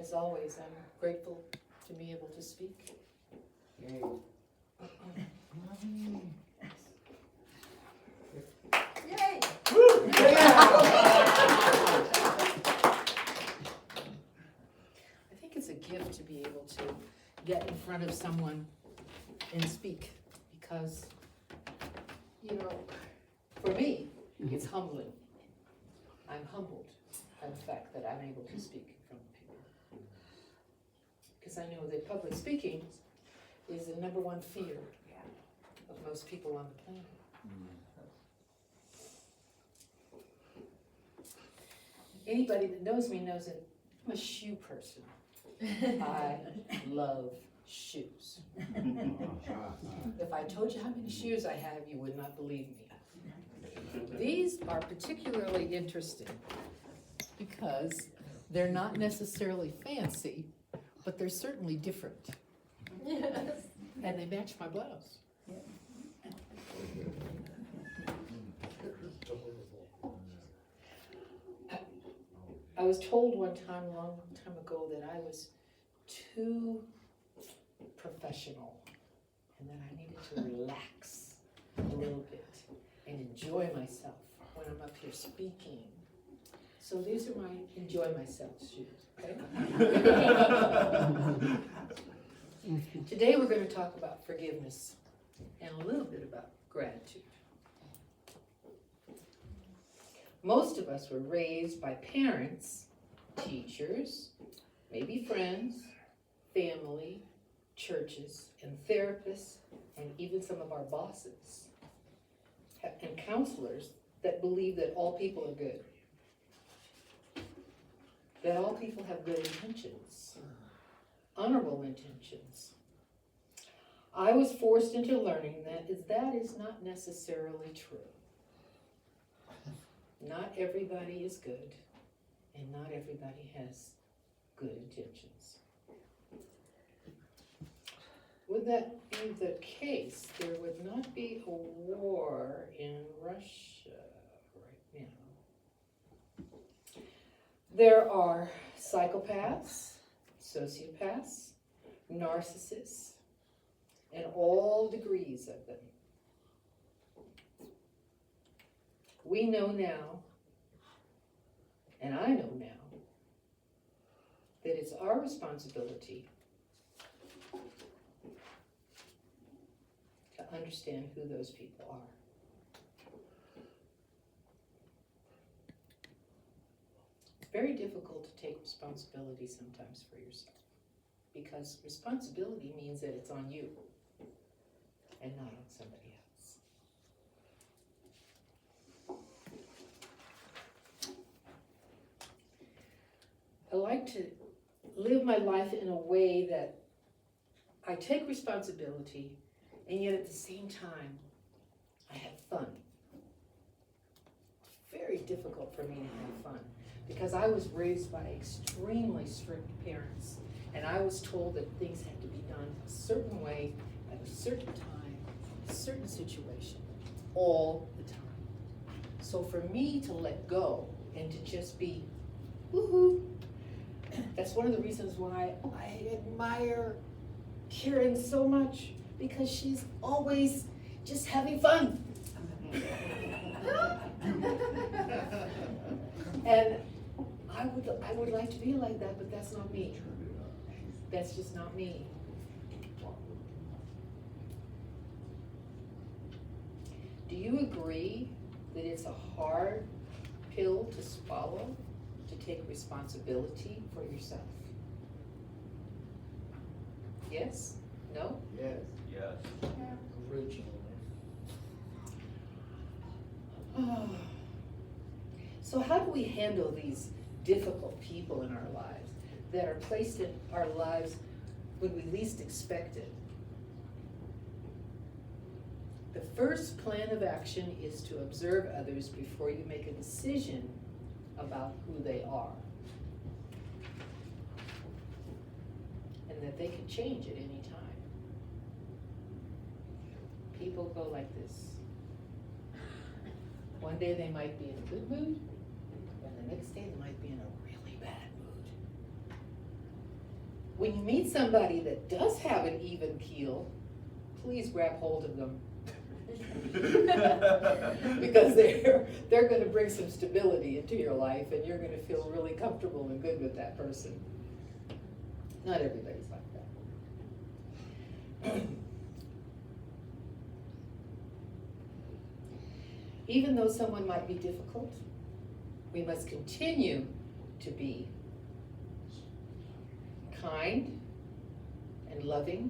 As always, I'm grateful to be able to speak. Yay. Yay! I think it's a gift to be able to get in front of someone and speak because, you know, for me, it's humbling. I'm humbled by the fact that I'm able to speak in front of people. Because I know that public speaking is the number one fear of most people on the planet. Anybody that knows me knows that I'm a shoe person. I love shoes. If I told you how many shoes I have, you would not believe me. These are particularly interesting because they're not necessarily fancy, but they're certainly different. Yes. And they match my blouse. I was told one time, a long time ago, that I was too professional and that I needed to relax a little bit and enjoy myself when I'm up here speaking. So these are my enjoy myself shoes, okay? Today we're going to talk about forgiveness and a little bit about gratitude. Most of us were raised by parents, teachers, maybe friends, family, churches, and therapists, and even some of our bosses and counselors that believe that all people are good, that all people have good intentions, honorable intentions. I was forced into learning that is not necessarily true. Not everybody is good, and not everybody has good intentions. Would that be the case, there would not be a war in Russia right now. There are psychopaths, sociopaths, narcissists, and all degrees of them. We know now, and I know now, that it's our responsibility to understand who those people are. It's very difficult to take responsibility sometimes for yourself, because responsibility means that it's on you and not on somebody else. I like to live my life in a way that I take responsibility and yet at the same time I have fun. It's very difficult for me to have fun because I was raised by extremely strict parents and I was told that things had to be done a certain way at a certain time, a certain situation, all the time. So for me to let go and to just be woohoo, that's one of the reasons why I admire Karen so much, because she's always just having fun. And I would like to be like that, but that's not me. That's just not me. Do you agree that it's a hard pill to swallow? To take responsibility for yourself? Yes? No? Yes. Yes. Originally. So how do we handle these difficult people in our lives that are placed in our lives when we least expect it? The first plan of action is to observe others before you make a decision about who they are. And that they can change at any time. People go like this. One day they might be in a good mood, and the next day they might be in a really bad mood. When you meet somebody that does have an even keel, please grab hold of them. Because they're gonna bring some stability into your life and you're gonna feel really comfortable and good with that person. Not everybody's like that. Even though someone might be difficult, we must continue to be kind and loving,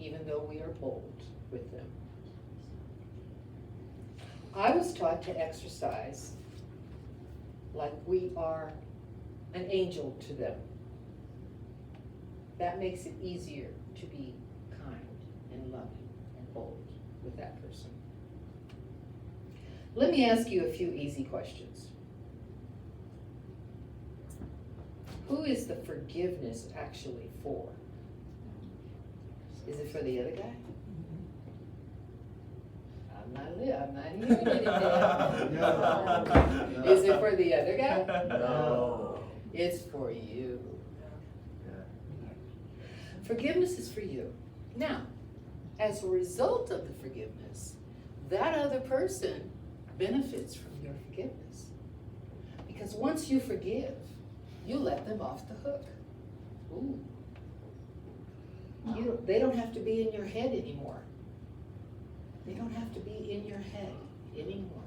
even though we are bold with them. I was taught to exercise like we are an angel to them. That makes it easier to be kind and loving and bold with that person. Let me ask you a few easy questions. Who is the forgiveness actually for? Is it for the other guy? I'm not hearing anything. No. Is it for the other guy? No. It's for you. Forgiveness is for you. Now, as a result of the forgiveness, that other person benefits from your forgiveness. Because once you forgive, you let them off the hook. Ooh. They don't have to be in your head anymore. They don't have to be in your head anymore.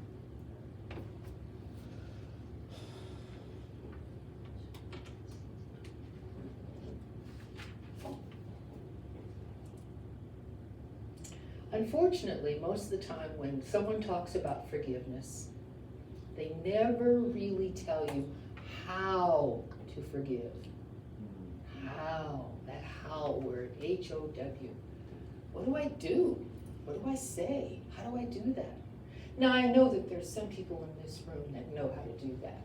Unfortunately, most of the time when someone talks about forgiveness, they never really tell you how to forgive. How, that how word, H-O-W. What do I do? What do I say? How do I do that? Now I know that there's some people in this room that know how to do that.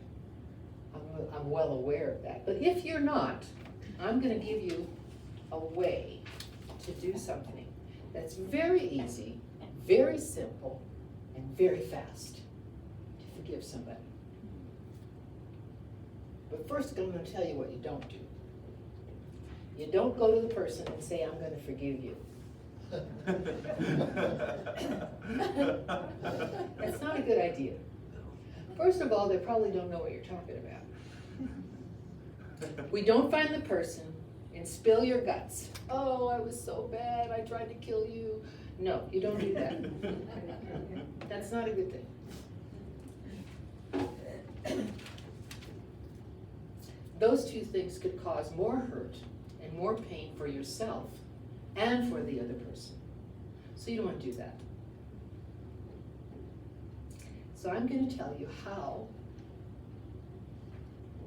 I'm well aware of that. But if you're not, I'm going to give you a way to do something that's very easy, very simple, and very fast to forgive somebody. But first I'm going to tell you what you don't do. You don't go to the person and say, I'm going to forgive you. That's not a good idea. First of all, they probably don't know what you're talking about. We don't find the person and spill your guts. Oh, I was so bad, I tried to kill you. No, you don't do that. That's not a good thing. Those two things could cause more hurt and more pain for yourself and for the other person. So you don't want to do that. So I'm going to tell you how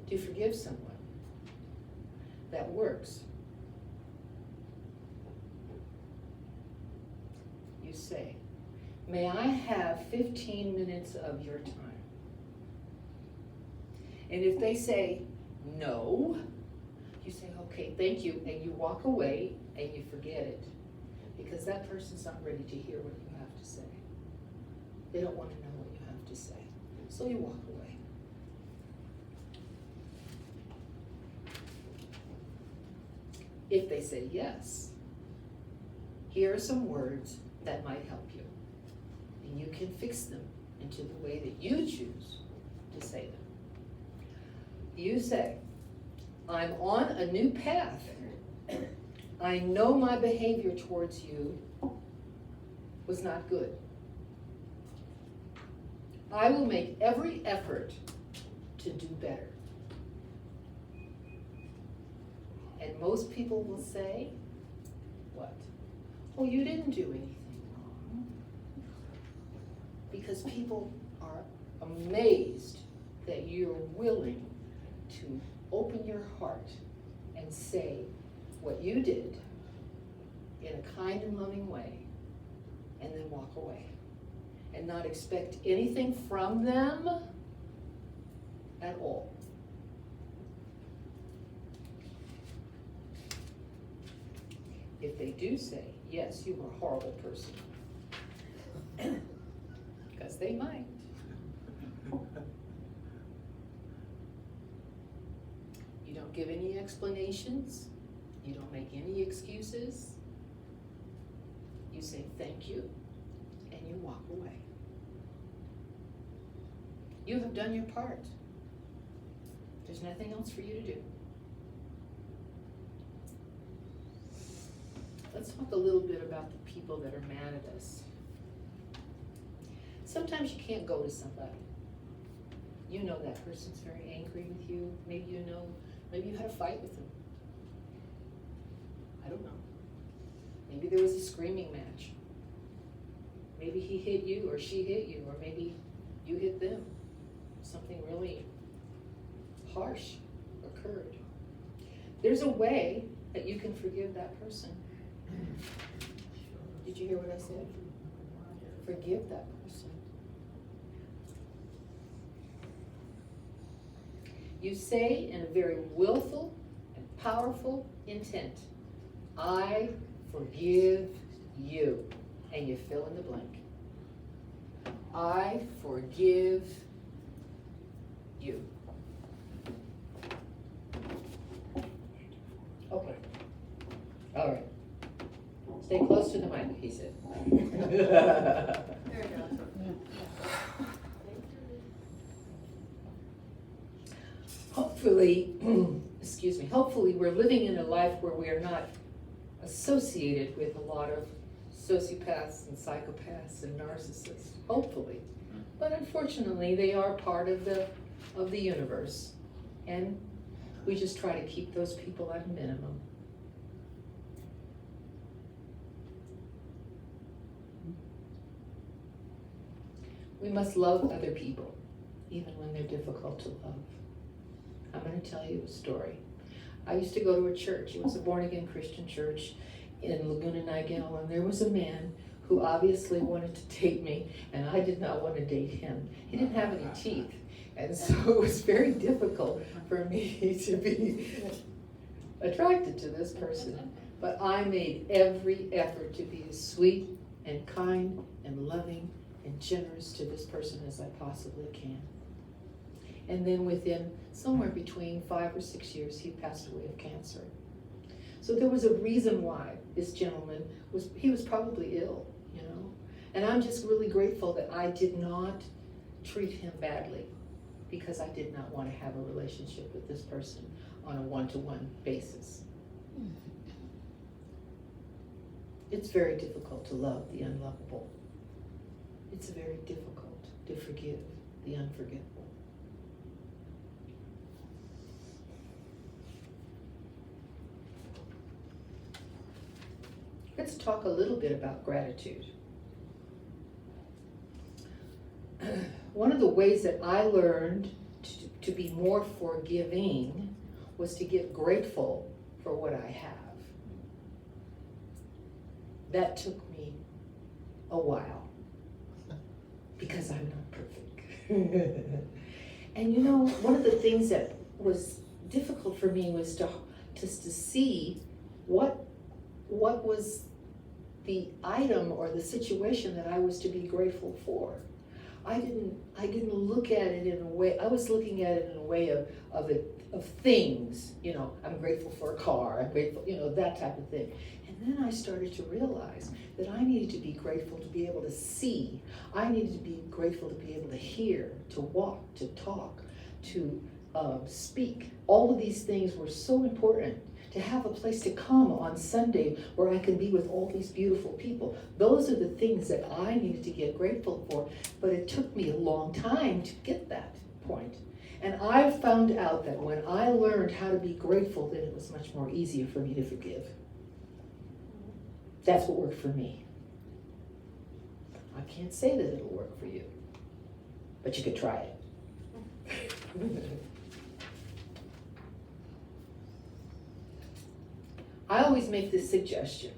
to forgive someone that works. You say, may I have 15 minutes of your time? And if they say no, you say, okay, thank you, and you walk away and you forget it. Because that person's not ready to hear what you have to say. They don't want to know what you have to say. So you walk away. If they say yes, here are some words that might help you. And you can fix them into the way that you choose to say them. You say, I'm on a new path. I know my behavior towards you was not good. I will make every effort to do better. And most people will say, what? Oh, you didn't do anything wrong. Because people are amazed that you're willing to open your heart and say what you did in a kind and loving way, and then walk away and not expect anything from them at all. If they do say, yes, you were a horrible person, because they might. You don't give any explanations. You don't make any excuses. You say thank you, and you walk away. You have done your part. There's nothing else for you to do. Let's talk a little bit about the people that are mad at us. Sometimes you can't go to somebody. You know that person's very angry with you. Maybe you had a fight with them. I don't know. Maybe there was a screaming match. Maybe he hit you or she hit you, or maybe you hit them. Something really harsh occurred. There's a way that you can forgive that person. Did you hear what I said? Forgive that person. You say in a very willful and powerful intent, I forgive you. And you fill in the blank. I forgive you. Okay. All right. Stay close to the mic, he said. There you go. Hopefully, excuse me, hopefully we're living in a life where we are not associated with a lot of sociopaths and psychopaths and narcissists. Hopefully. But unfortunately, they are part of the universe. And we just try to keep those people at a minimum. We must love other people, even when they're difficult to love. I'm going to tell you a story. I used to go to a church. It was a born-again Christian church in Laguna Niguel, and there was a man who obviously wanted to date me, and I did not want to date him. He didn't have any teeth, and so it was very difficult for me to be attracted to this person. But I made every effort to be as sweet and kind and loving and generous to this person as I possibly can. And then within somewhere between 5 or 6 years, he passed away of cancer. So there was a reason why this gentleman was probably ill, you know? And I'm just really grateful that I did not treat him badly, because I did not want to have a relationship with this person on a one-to-one basis. It's very difficult to love the unlovable. It's very difficult to forgive the unforgivable. Let's talk a little bit about gratitude. One of the ways that I learned to be more forgiving was to get grateful for what I have. That took me a while, because I'm not perfect. And you know, one of the things that was difficult for me was to see what was the item or the situation that I was to be grateful for. I didn't look at it in a way. I was looking at it in a way of things. You know, I'm grateful for a car. I'm grateful, you know, that type of thing. And then I started to realize that I needed to be grateful to be able to see. I needed to be grateful to be able to hear, to walk, to talk, to speak. All of these things were so important. To have a place to come on Sunday where I can be with all these beautiful people. Those are the things that I needed to get grateful for, but it took me a long time to get that point. And I found out that when I learned how to be grateful, then it was much more easier for me to forgive. That's what worked for me. I can't say that it'll work for you, but you could try it. I always make this suggestion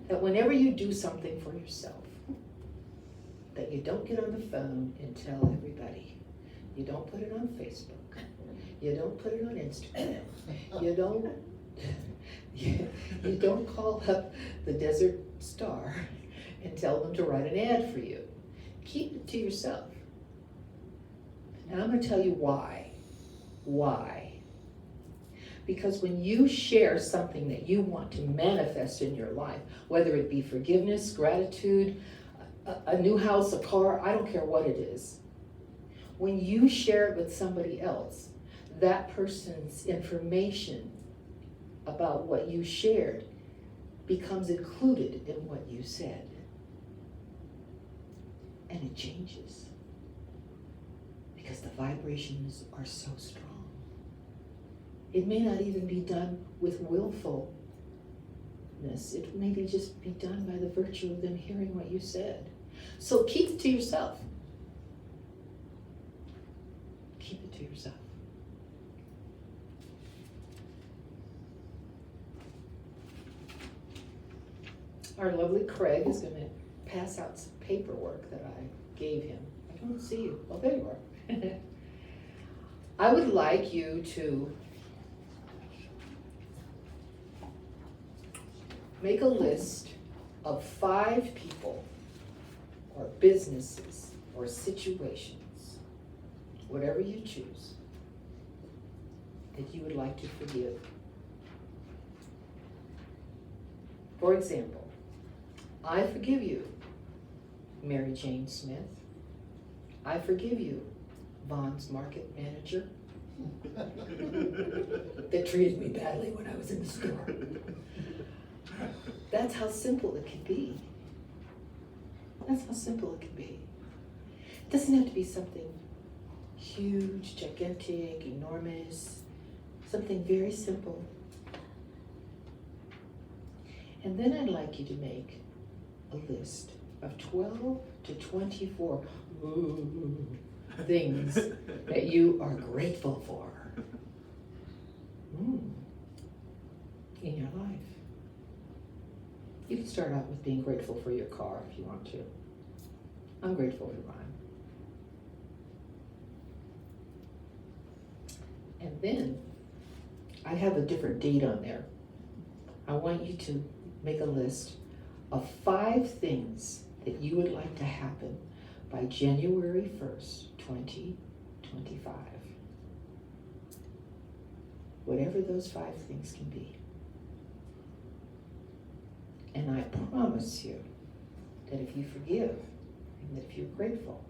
that whenever you do something for yourself, that you don't get on the phone and tell everybody. You don't put it on Facebook. You don't put it on Instagram. You don't call up the Desert Star and tell them to write an ad for you. Keep it to yourself. And I'm going to tell you why. Why? Because when you share something that you want to manifest in your life, whether it be forgiveness, gratitude, a new house, a car, I don't care what it is. When you share it with somebody else, that person's information about what you shared becomes included in what you said. And it changes. Because the vibrations are so strong. It may not even be done with willfulness. It may just be done by the virtue of them hearing what you said. So keep it to yourself. Keep it to yourself. Our lovely Craig is going to pass out some paperwork that I gave him. I don't see you. Oh, there you are. I would like you to make a list of 5 people or businesses or situations, whatever you choose, that you would like to forgive. For example, I forgive you, Mary Jane Smith. I forgive you, Vaughn's market manager, that treated me badly when I was in the store. That's how simple it can be. That's how simple it can be. It doesn't have to be something huge, gigantic, enormous. Something very simple. And then I'd like you to make a list of 12 to 24 things that you are grateful for in your life. You can start out with being grateful for your car if you want to. I'm grateful for mine. And then I have a different date on there. I want you to make a list of 5 things that you would like to happen by January 1st, 2025. Whatever those 5 things can be. And I promise you that if you forgive and that if you're grateful,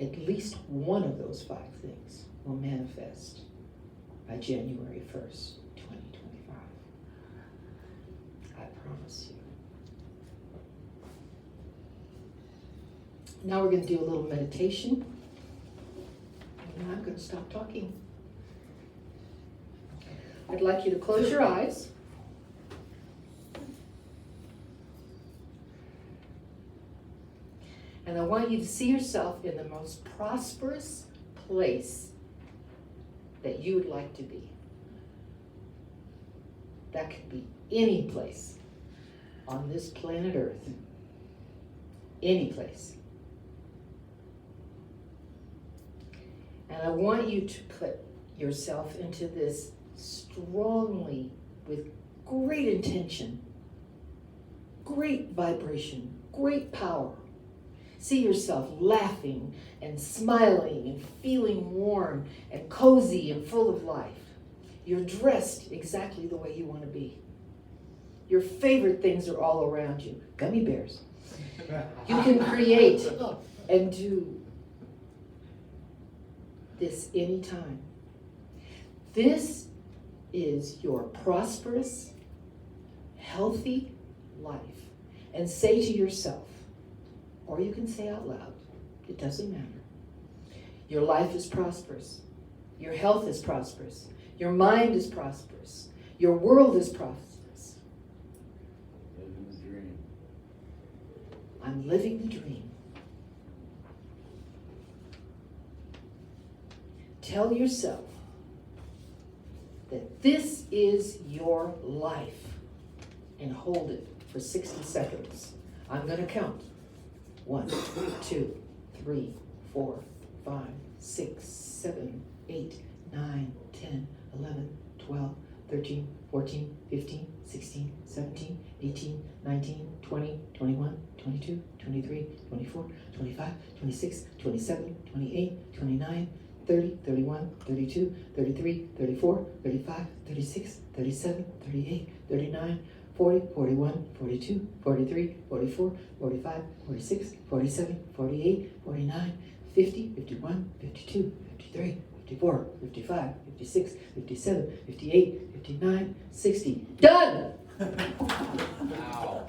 at least one of those 5 things will manifest by January 1st, 2025. I promise you. Now we're going to do a little meditation. And I'm going to stop talking. I'd like you to close your eyes. And I want you to see yourself in the most prosperous place that you would like to be. That could be any place on this planet Earth. Any place. And I want you to put yourself into this strongly, with great intention, great vibration, great power. See yourself laughing and smiling and feeling warm and cozy and full of life. You're dressed exactly the way you want to be. Your favorite things are all around you. Gummy bears. You can create and do this anytime. This is your prosperous, healthy life. And say to yourself, or you can say out loud, it doesn't matter. Your life is prosperous. Your health is prosperous. Your mind is prosperous. Your world is prosperous. Living the dream. I'm living the dream. Tell yourself that this is your life and hold it for 60 seconds. I'm going to count. 1, 2, 3, 4, 5, 6, 7, 8, 9, 10, 11, 12, 13, 14, 15, 16, 17, 18, 19, 20, 21, 22, 23, 24, 25, 26, 27, 28, 29, 30, 31, 32, 33, 34, 35, 36, 37, 38, 39, 40, 41, 42, 43, 44, 45, 46, 47, 48, 49, 50, 51, 52, 53, 54, 55, 56, 57, 58, 59, 60. Done! Ow.